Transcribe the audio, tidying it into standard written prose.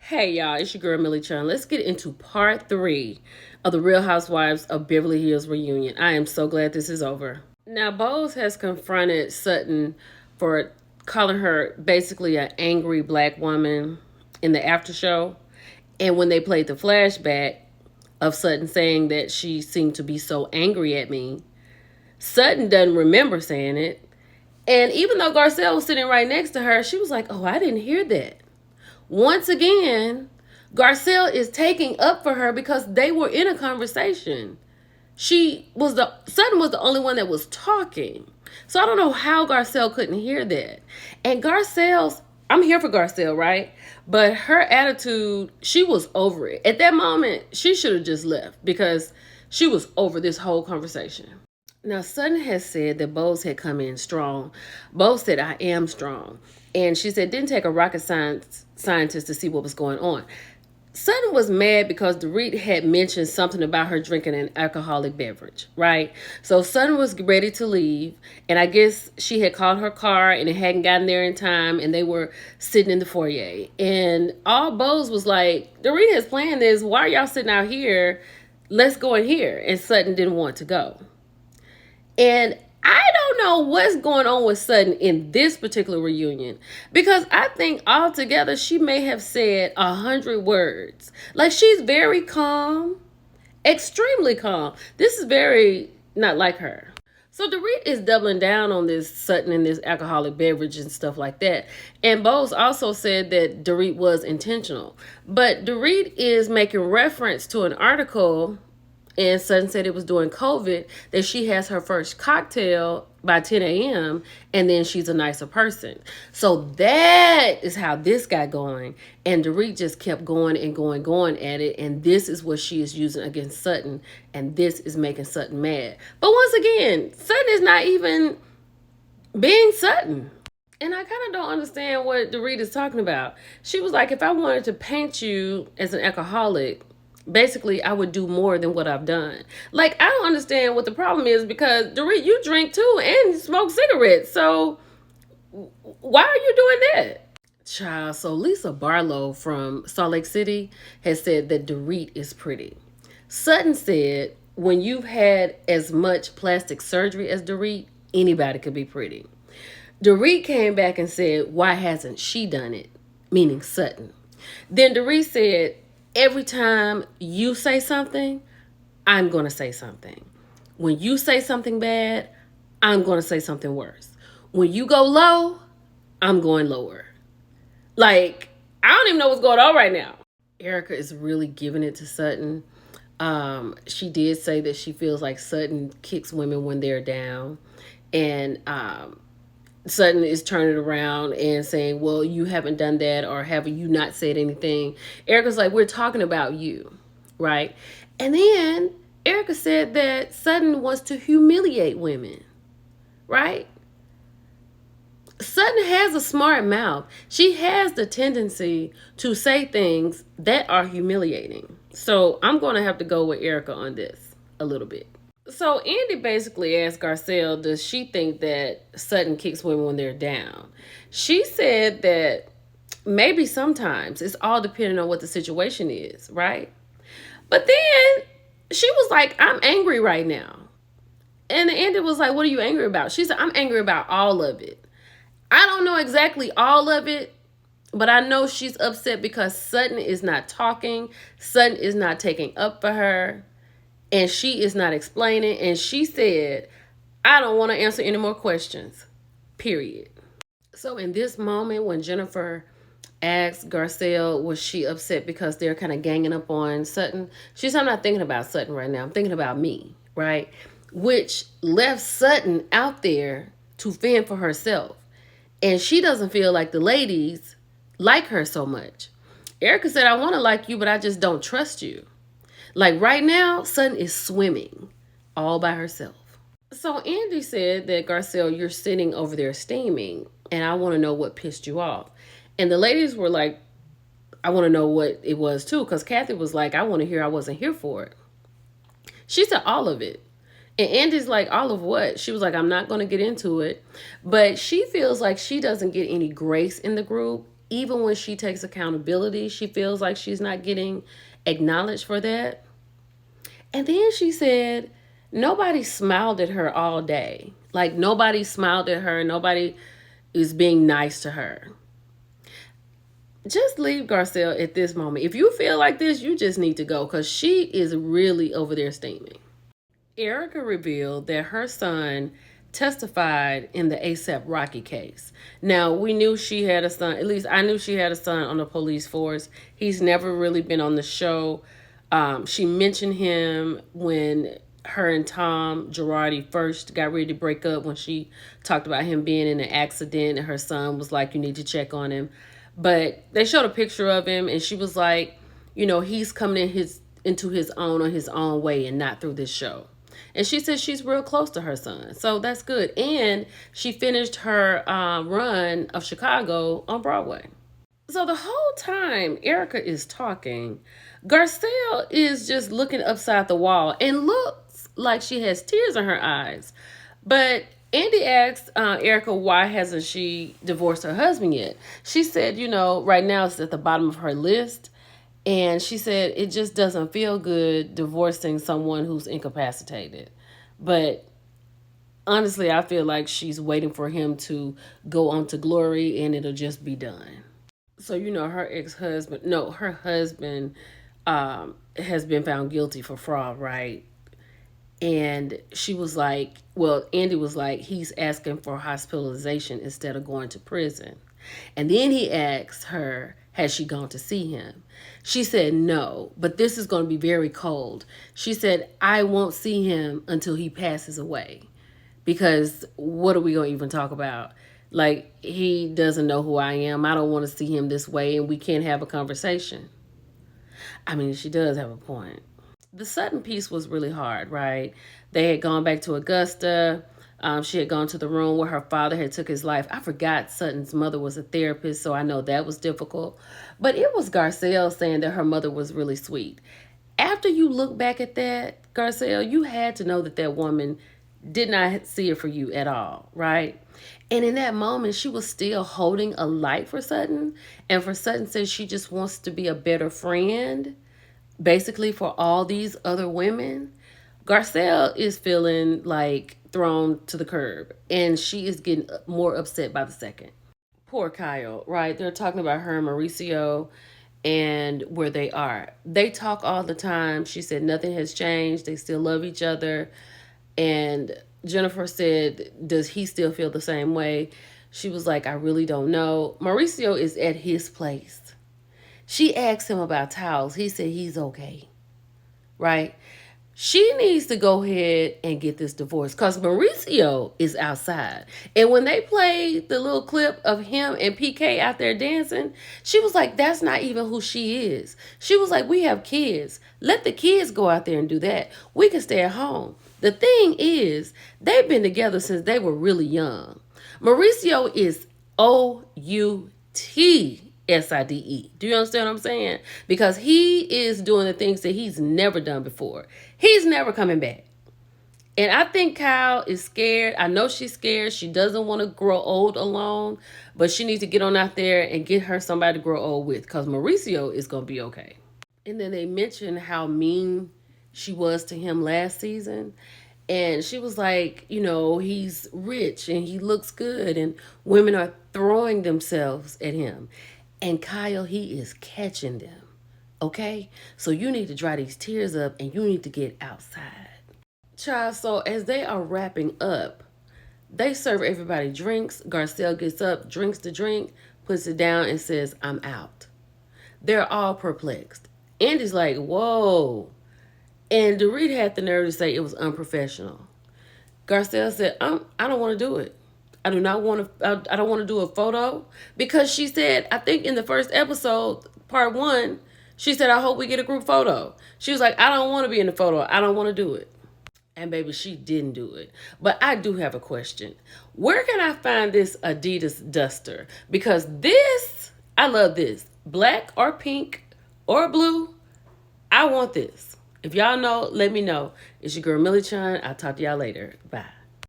Hey y'all, it's your girl Millie Chun. Let's get into part 3 of the Real Housewives of Beverly Hills reunion. I am so glad this is over. Now, Bose has confronted Sutton for calling her basically an angry black woman in the after show. And when they played the flashback of Sutton saying that she seemed to be so angry at me, Sutton doesn't remember saying it. And even though Garcelle was sitting right next to her, she was like, oh, I didn't hear that. Once again, Garcelle is taking up for her because they were in a conversation. Sutton was the only one that was talking. So I don't know how Garcelle couldn't hear that. And I'm here for Garcelle, right? But her attitude, she was over it. At that moment, she should have just left because she was over this whole conversation. Now, Sutton has said that Bose had come in strong. Bose said, I am strong. And she said, didn't take a rocket scientist to see what was going on. Sutton was mad because Dorit had mentioned something about her drinking an alcoholic beverage, right? So Sutton was ready to leave, and I guess she had called her car and it hadn't gotten there in time, and they were sitting in the foyer. And all Bose was like, Dorit has planned this. Why are y'all sitting out here? Let's go in here. And Sutton didn't want to go. And I don't know what's going on with Sutton in this particular reunion because I think altogether she may have said 100 words. Like, she's very calm, extremely calm. This is very not like her. So Dorit is doubling down on this Sutton and this alcoholic beverage and stuff like that. And Bose also said that Dorit was intentional. But Dorit is making reference to an article, and Sutton said it was during COVID that she has her first cocktail by 10 a.m. and then she's a nicer person. So that is how this got going. And Dorit just kept going and going at it. And this is what she is using against Sutton. And this is making Sutton mad. But once again, Sutton is not even being Sutton. And I kind of don't understand what Dorit is talking about. She was like, if I wanted to paint you as an alcoholic, basically I would do more than what I've done. Like, I don't understand what the problem is because Dorit, you drink too and smoke cigarettes. So why are you doing that? Child, so Lisa Barlow from Salt Lake City has said that Dorit is pretty. Sutton said, when you've had as much plastic surgery as Dorit, anybody could be pretty. Dorit came back and said, why hasn't she done it? Meaning Sutton. Then Dorit said, every time you say something, I'm going to say something. When you say something bad, I'm going to say something worse. When you go low, I'm going lower. Like, I don't even know what's going on right now. Erica is really giving it to Sutton. She did say that she feels like Sutton kicks women when they're down. And Sutton is turning around and saying, well, you haven't done that, or have you not said anything? Erica's like, we're talking about you, right? And then Erica said that Sutton wants to humiliate women, right? Sutton has a smart mouth. She has the tendency to say things that are humiliating. So I'm going to have to go with Erica on this a little bit. So Andy basically asked Garcelle, does she think that Sutton kicks women when they're down? She said that maybe sometimes. It's all depending on what the situation is, right? But then she was like, I'm angry right now. And Andy was like, what are you angry about? She said, I'm angry about all of it. I don't know exactly all of it, but I know she's upset because Sutton is not talking. Sutton is not taking up for her. And she is not explaining. And she said, I don't want to answer any more questions. Period. So in this moment, when Jennifer asked Garcelle, was she upset because they're kind of ganging up on Sutton? She said, I'm not thinking about Sutton right now. I'm thinking about me, right? Which left Sutton out there to fend for herself. And she doesn't feel like the ladies like her so much. Erica said, I want to like you, but I just don't trust you. Like right now, Sutton is swimming all by herself. So Andy said that, Garcelle, you're sitting over there steaming, and I want to know what pissed you off. And the ladies were like, I want to know what it was too, because Kathy was like, I want to hear I wasn't here for it. She said all of it. And Andy's like, all of what? She was like, I'm not going to get into it. But she feels like she doesn't get any grace in the group, even when she takes accountability, she feels like she's not getting acknowledged for that. And then she said, nobody smiled at her all day. Like, nobody smiled at her. Nobody is being nice to her. Just leave Garcelle at this moment. If you feel like this, you just need to go because she is really over there steaming. Erica revealed that her son testified in the ASAP Rocky case. Now, we knew she had a son. At least I knew she had a son on the police force. He's never really been on the show. She mentioned him when her and Tom Girardi first got ready to break up, when she talked about him being in an accident and her son was like, you need to check on him. But they showed a picture of him and she was like, he's coming into his own on his own way and not through this show. And she said she's real close to her son. So that's good. And she finished her run of Chicago on Broadway. So the whole time Erica is talking, Garcelle is just looking upside the wall and looks like she has tears in her eyes. But Andy asked Erica, why hasn't she divorced her husband yet? She said, right now it's at the bottom of her list. And she said it just doesn't feel good divorcing someone who's incapacitated. But honestly, I feel like she's waiting for him to go on to glory and it'll just be done. So, her husband has been found guilty for fraud, right? And she was like, Andy was like, he's asking for hospitalization instead of going to prison. And then he asked her, has she gone to see him? She said no, but this is going to be very cold. She said, I won't see him until he passes away. Because what are we going to even talk about? Like, he doesn't know who I am. I don't want to see him this way, and we can't have a conversation. I mean, she does have a point. The Sutton piece was really hard, right? They had gone back to Augusta. She had gone to the room where her father had took his life. I forgot Sutton's mother was a therapist, so I know that was difficult. But it was Garcelle saying that her mother was really sweet. After you look back at that, Garcelle, you had to know that that woman did not see it for you at all, right? And in that moment, she was still holding a light for Sutton. And for Sutton says she just wants to be a better friend, basically for all these other women. Garcelle is feeling like thrown to the curb, and she is getting more upset by the second. Poor Kyle, right? They're talking about her and Mauricio and where they are. They talk all the time. She said nothing has changed. They still love each other. And Jennifer said, does he still feel the same way? She was like, I really don't know. Mauricio is at his place. She asked him about towels. He said he's okay, right? She needs to go ahead and get this divorce because Mauricio is outside. And when they played the little clip of him and PK out there dancing, she was like, that's not even who she is. She was like, we have kids. Let the kids go out there and do that. We can stay at home. The thing is, they've been together since they were really young. Mauricio is OUTSIDE. Do you understand what I'm saying? Because he is doing the things that he's never done before. He's never coming back. And I think Kyle is scared. I know she's scared. She doesn't want to grow old alone, but she needs to get on out there and get her somebody to grow old with because Mauricio is going to be okay. And then they mentioned how mean she was to him last season. And she was like, he's rich and he looks good and women are throwing themselves at him. And Kyle, he is catching them. Okay? So you need to dry these tears up and you need to get outside. Child, so as they are wrapping up, they serve everybody drinks. Garcelle gets up, drinks the drink, puts it down and says, I'm out. They're all perplexed. Andy's like, whoa. And Dorit had the nerve to say it was unprofessional. Garcelle said, I don't want to do it. I don't want to do a photo because she said, I think in the first episode, part 1, she said, I hope we get a group photo. She was like, I don't want to be in the photo. I don't want to do it. And baby, she didn't do it. But I do have a question. Where can I find this Adidas duster? Because this, I love this. Black or pink or blue, I want this. If y'all know, let me know. It's your girl, Millie Chun. I'll talk to y'all later. Bye.